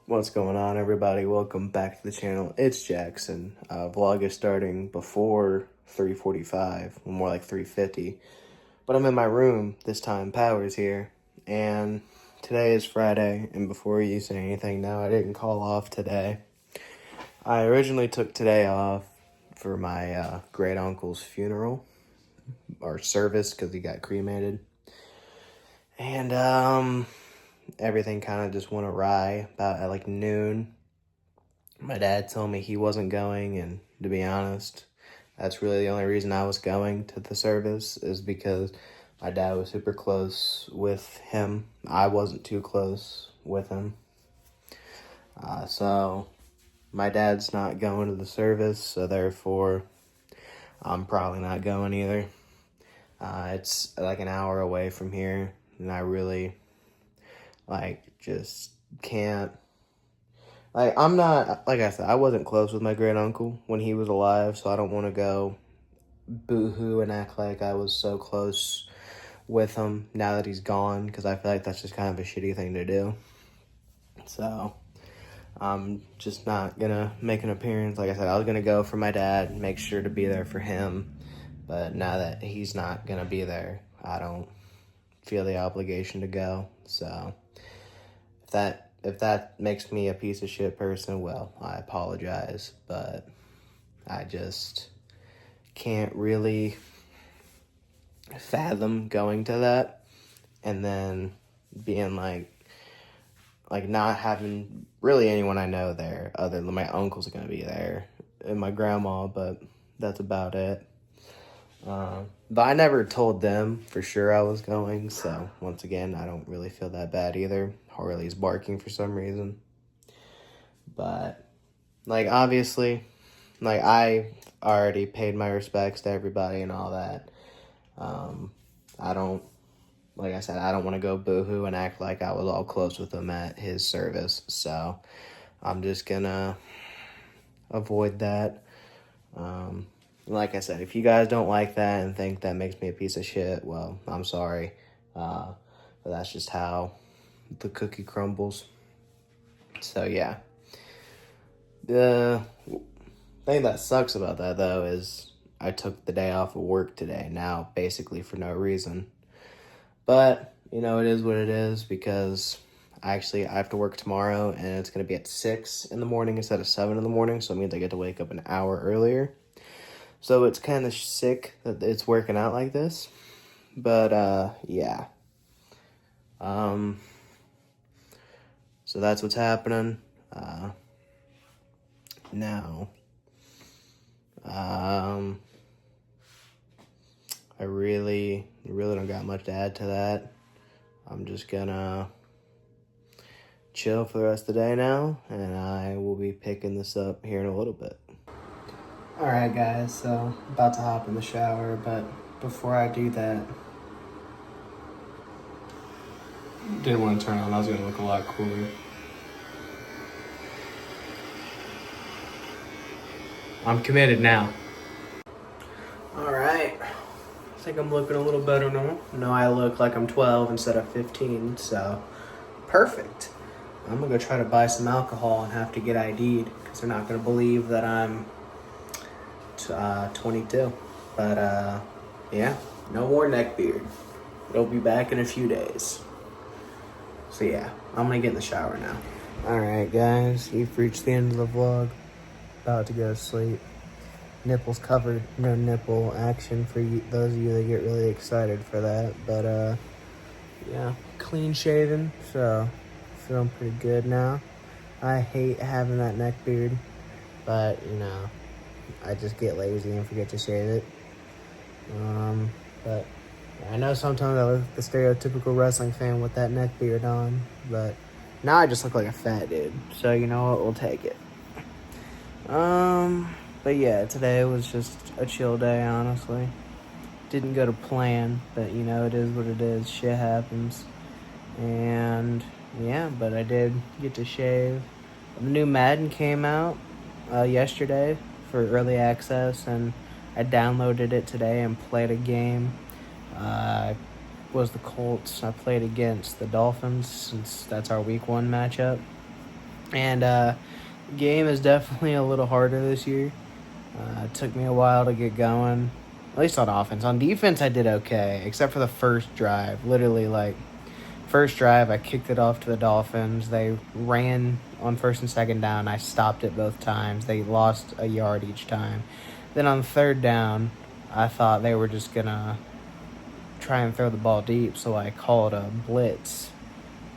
What's going on, everybody? Welcome back to the channel. It's Jackson. Vlog is starting before 3:45, more like 3:50. But I'm in my room this time. Power's here, and today is Friday. And before you say anything, no, I didn't call off today. I originally took today off for my great uncle's funeral or service because he got cremated, and everything kind of just went awry about at like noon. My dad told me he wasn't going, and to be honest, that's really the only reason I was going to the service is because my dad was super close with him. I wasn't too close with him. So my dad's not going to the service, so therefore I'm probably not going either. It's like an hour away from here, and I really, just can't. I'm not, like I said, I wasn't close with my great uncle when he was alive, so I don't want to go boo-hoo and act like I was so close with him now that he's gone, because I feel like that's just kind of a shitty thing to do. So, I'm just not going to make an appearance. Like I said, I was going to go for my dad, make sure to be there for him, but now that he's not going to be there, I don't feel the obligation to go. So, if that makes me a piece of shit person, well, I apologize, but I just can't really fathom going to that and then being like not having really anyone I know there other than my uncle's gonna be there and my grandma, but that's about it. But I never told them for sure I was going, so once again, I don't really feel that bad either. Harley's barking for some reason. But, obviously, I already paid my respects to everybody and all that. I don't, like I said, I don't want to go boohoo and act like I was all close with him at his service, so I'm just gonna avoid that. Like I said, if you guys don't like that and think that makes me a piece of shit, well, I'm sorry. But that's just how the cookie crumbles. So, yeah. The thing that sucks about that, though, is I took the day off of work today, now, basically for no reason. But, it is what it is, because I have to work tomorrow, and it's going to be at 6 in the morning instead of 7 in the morning, so it means I get to wake up an hour earlier. So it's kind of sick that it's working out like this. But, yeah. So that's what's happening. Now, I really don't got much to add to that. I'm just gonna chill for the rest of the day now, and I will be picking this up here in a little bit. Alright guys, so about to hop in the shower, but before I do that, didn't want to turn on, I was gonna look a lot cooler. I'm committed now. Alright, I think I'm looking a little better now. No, I look like I'm 12 instead of 15, so perfect. I'm gonna go try to buy some alcohol and have to get ID'd because they're not gonna believe that I'm 22. But yeah, no more neck beard. It'll be back in a few days. So yeah, I'm gonna get in the shower now. Alright guys, you've reached the end of the vlog. About to go to sleep. Nipples covered, no nipple action for you, those of you that get really excited for that. But yeah, clean shaven, so feeling pretty good now. I hate having that neck beard, but I just get lazy and forget to shave it. But I know sometimes I look like the stereotypical wrestling fan with that neck beard on, but now I just look like a fat dude. So you know what, we'll take it. But yeah, today was just a chill day, honestly. Didn't go to plan, but it is what it is. Shit happens. And yeah, but I did get to shave. The new Madden came out yesterday for early access, and I downloaded it today and played a game. Was the Colts. I played against the Dolphins since that's our week 1 matchup. And game is definitely a little harder this year. It took me a while to get going, at least on offense. On defense, I did okay, except for the first drive. Literally, like, first drive, I kicked it off to the Dolphins. They ran on first and second down. I stopped it both times. They lost a yard each time. Then on third down, I thought they were just going to try and throw the ball deep, so I called a blitz.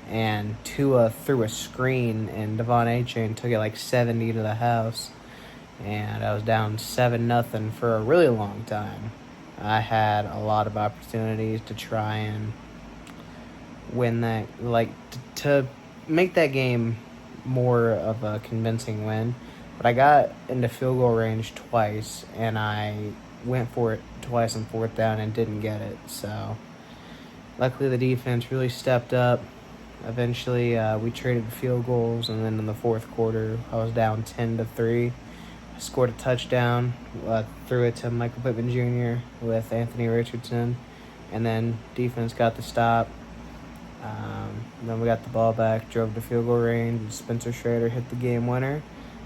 And Tua threw a screen, and Devon Achane took it like 70 to the house. And I was down 7-0 for a really long time. I had a lot of opportunities to try and win that, like, to make that game more of a convincing win. But I got into field goal range twice, and I went for it twice on fourth down and didn't get it. So luckily the defense really stepped up. Eventually we traded field goals, and then in the fourth quarter I was down 10-3. I scored a touchdown, threw it to Michael Pittman Jr. with Anthony Richardson, and then defense got the stop. Then we got the ball back, drove to field goal range, and Spencer Schrader hit the game winner.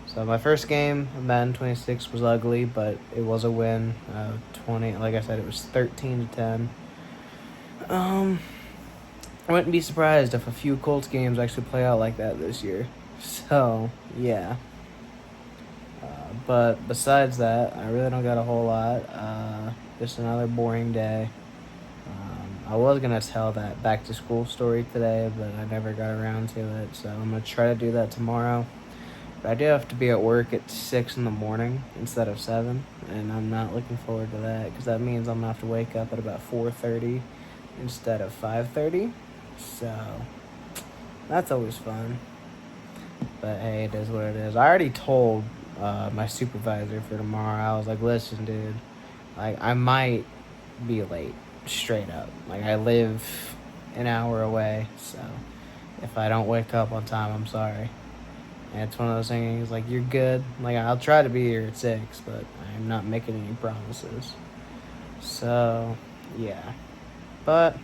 So my first game of Madden 26 was ugly, but it was a win. 20, like I said, it was 13-10. I wouldn't be surprised if a few Colts games actually play out like that this year. So yeah. But besides that, I really don't got a whole lot. Just another boring day. I was going to tell that back to school story today, but I never got around to it. So I'm going to try to do that tomorrow. But I do have to be at work at 6 in the morning instead of 7. And I'm not looking forward to that, because that means I'm going to have to wake up at about 4:30 instead of 5:30. So that's always fun. But hey, it is what it is. I already told my supervisor for tomorrow. I was like, listen, dude, like, I might be late, straight up. Like, I live an hour away, so if I don't wake up on time, I'm sorry. And it's one of those things, like, you're good. Like, I'll try to be here at 6, but I'm not making any promises. So yeah. But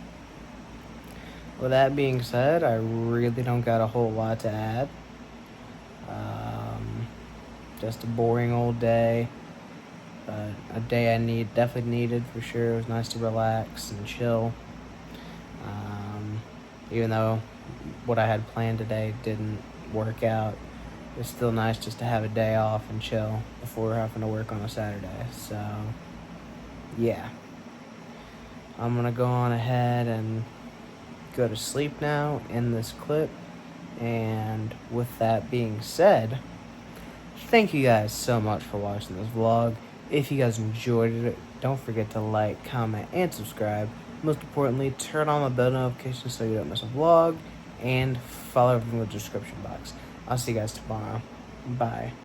with that being said, I really don't got a whole lot to add. Just a boring old day, but a day I definitely needed for sure. It was nice to relax and chill. Even though what I had planned today didn't work out, it's still nice just to have a day off and chill before having to work on a Saturday. So yeah, I'm gonna go on ahead and go to sleep now in this clip. And with that being said, thank you guys so much for watching this vlog. If you guys enjoyed it, don't forget to like, comment, and subscribe. Most importantly, turn on the bell notifications so you don't miss a vlog, and follow everything in the description box. I'll see you guys tomorrow. Bye.